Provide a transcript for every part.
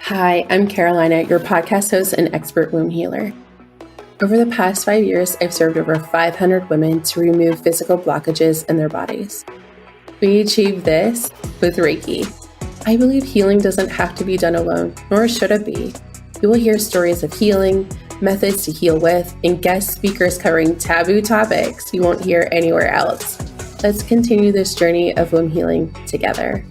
Hi, I'm Carolina, your podcast host and expert womb healer. Over the past 5 years, I've served over 500 women to remove physical blockages in their bodies. We achieve this with Reiki. I believe healing doesn't have to be done alone, nor should it be. You will hear stories of healing, methods to heal with, and guest speakers covering taboo topics you won't hear anywhere else. Let's continue this journey of womb healing together.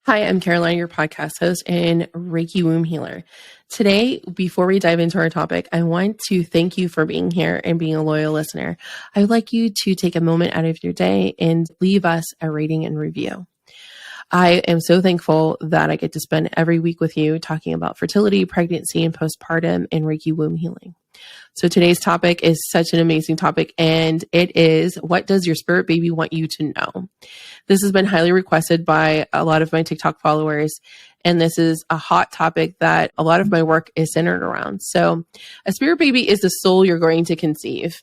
Hi, I'm Caroline, your podcast host and Reiki womb healer. Today, before we dive into our topic, I want to thank you for being here and being a loyal listener. I would like you to take a moment out of your day and leave us a rating and review. I am so thankful that I get to spend every week with you talking about fertility, pregnancy, and postpartum and Reiki womb healing. So today's topic is such an amazing topic, and it is, what does your spirit baby want you to know? This has been highly requested by a lot of my TikTok followers, and this is a hot topic that a lot of my work is centered around. So a spirit baby is the soul you're going to conceive.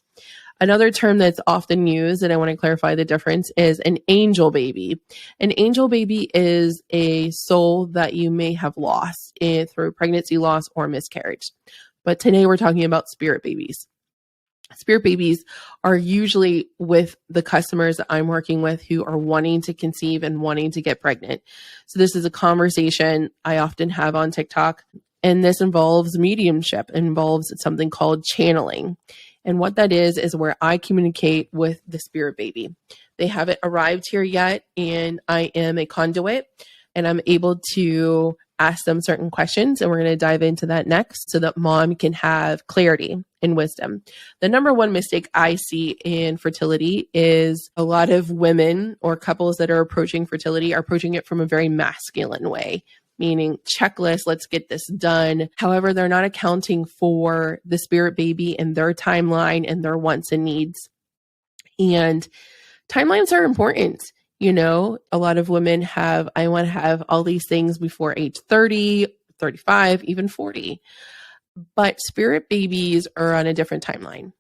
Another term that's often used, and I want to clarify the difference, is an angel baby. An angel baby is a soul that you may have lost through pregnancy loss or miscarriage. But today we're talking about spirit babies. Spirit babies are usually with the customers that I'm working with who are wanting to conceive and wanting to get pregnant. So this is a conversation I often have on TikTok, and this involves mediumship. It involves something called channeling. And what that is where I communicate with the spirit baby. They haven't arrived here yet, and I am a conduit, and I'm able to ask them certain questions, and we're going to dive into that next so that mom can have clarity and wisdom. The number one mistake I see in fertility is a lot of women or couples that are approaching fertility are approaching it from a very masculine way, meaning checklist, let's get this done. However, they're not accounting for the spirit baby and their timeline and their wants and needs. And timelines are important. You know, a lot of women I want to have all these things before age 30, 35, even 40. But spirit babies are on a different timeline.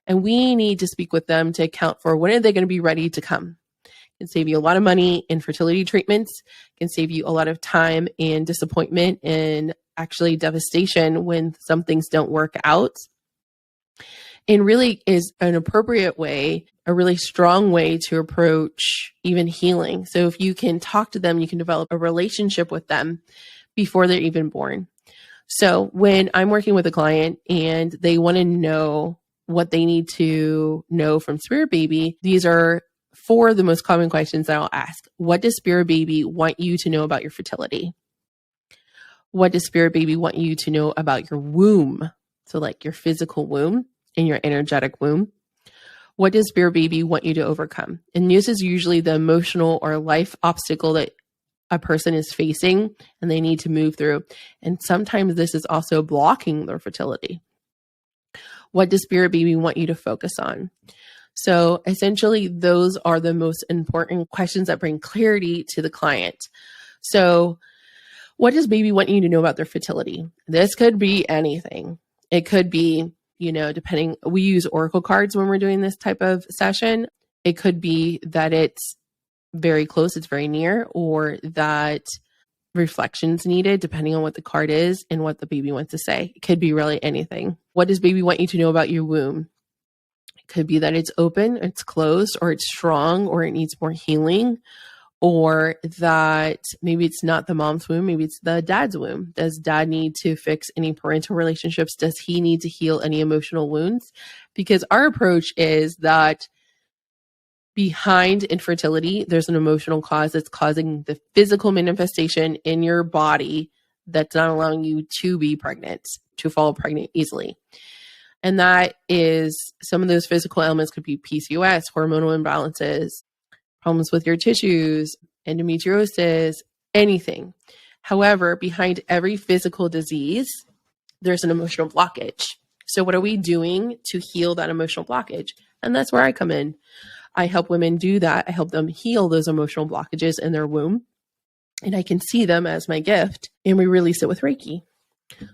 And we need to speak with them to account for when are they going to be ready to come. It can save you a lot of money in fertility treatments. It can save you a lot of time and disappointment and actually devastation when some things don't work out. And really is an appropriate way, a really strong way to approach even healing. So if you can talk to them, you can develop a relationship with them before they're even born. So when I'm working with a client and they want to know what they need to know from spirit baby, these are 4 of the most common questions that I'll ask. What does spirit baby want you to know about your fertility? What does spirit baby want you to know about your womb? So like your physical womb and your energetic womb. What does spirit baby want you to overcome? And this is usually the emotional or life obstacle that a person is facing and they need to move through. And sometimes this is also blocking their fertility. What does spirit baby want you to focus on? So essentially, those are the most important questions that bring clarity to the client. So what does baby want you to know about their fertility? This could be anything. It could be, depending, we use oracle cards when we're doing this type of session. It could be that it's very close, it's very near, or that reflections needed, depending on what the card is and what the baby wants to say. It could be really anything. What does baby want you to know about your womb? It could be that it's open, it's closed, or it's strong, or it needs more healing, or that maybe it's not the mom's womb, maybe it's the dad's womb. Does dad need to fix any parental relationships? Does he need to heal any emotional wounds? Because our approach is that behind infertility, there's an emotional cause that's causing the physical manifestation in your body that's not allowing you to be pregnant, to fall pregnant easily. And that is, some of those physical ailments could be PCOS, hormonal imbalances, problems with your tissues, endometriosis, anything. However, behind every physical disease, there's an emotional blockage. So what are we doing to heal that emotional blockage? And that's where I come in. I help women do that. I help them heal those emotional blockages in their womb. And I can see them as my gift, and we release it with Reiki.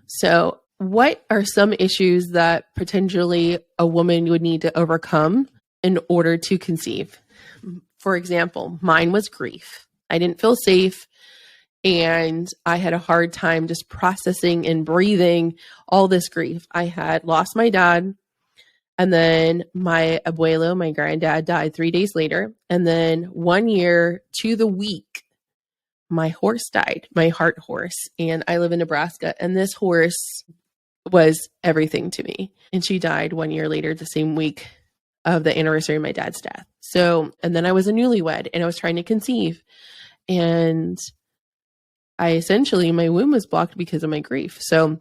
So what are some issues that potentially a woman would need to overcome in order to conceive? For example, mine was grief. I didn't feel safe. And I had a hard time just processing and breathing all this grief. I had lost my dad. And then my abuelo, my granddad, died 3 days later. And then 1 year to the week, my horse died, my heart horse. And I live in Nebraska. And this horse was everything to me. And she died 1 year later, the same week of the anniversary of my dad's death. So, and then I was a newlywed and I was trying to conceive. And my womb was blocked because of my grief. So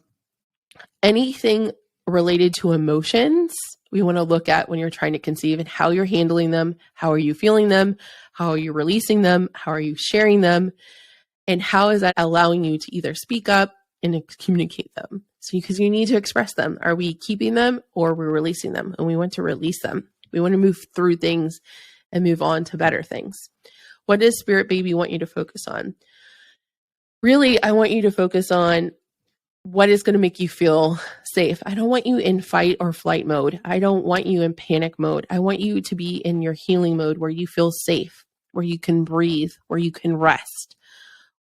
anything related to emotions, we want to look at when you're trying to conceive and how you're handling them. How are you feeling them? How are you releasing them? How are you sharing them? And how is that allowing you to either speak up and communicate them? So because you need to express them. Are we keeping them or are we releasing them? And we want to release them. We want to move through things and move on to better things. What does Spirit Baby want you to focus on? Really, I want you to focus on what is going to make you feel safe. I don't want you in fight or flight mode. I don't want you in panic mode. I want you to be in your healing mode where you feel safe, where you can breathe, where you can rest,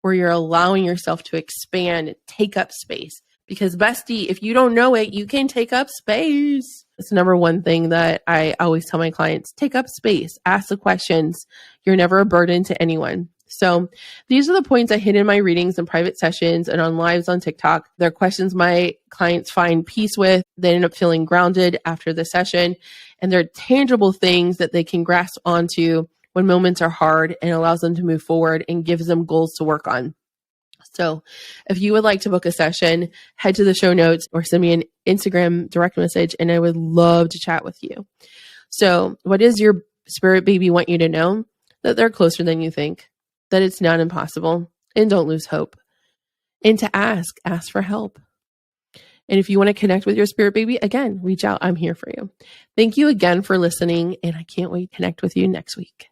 where you're allowing yourself to expand and take up space. Because bestie, if you don't know it, you can take up space. It's the number one thing that I always tell my clients, take up space, ask the questions. You're never a burden to anyone. So these are the points I hit in my readings and private sessions and on lives on TikTok. They're questions my clients find peace with. They end up feeling grounded after the session. And they're tangible things that they can grasp onto when moments are hard and allows them to move forward and gives them goals to work on. So if you would like to book a session, head to the show notes or send me an Instagram direct message and I would love to chat with you. So what does your Spirit Baby want you to know? That they're closer than you think, that it's not impossible, and don't lose hope. And to ask for help. And if you want to connect with your Spirit Baby, again, reach out. I'm here for you. Thank you again for listening, and I can't wait to connect with you next week.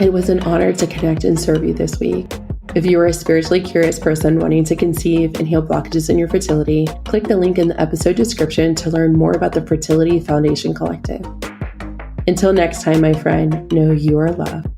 It was an honor to connect and serve you this week. If you are a spiritually curious person wanting to conceive and heal blockages in your fertility, click the link in the episode description to learn more about the Fertility Foundation Collective. Until next time, my friend, know you are loved.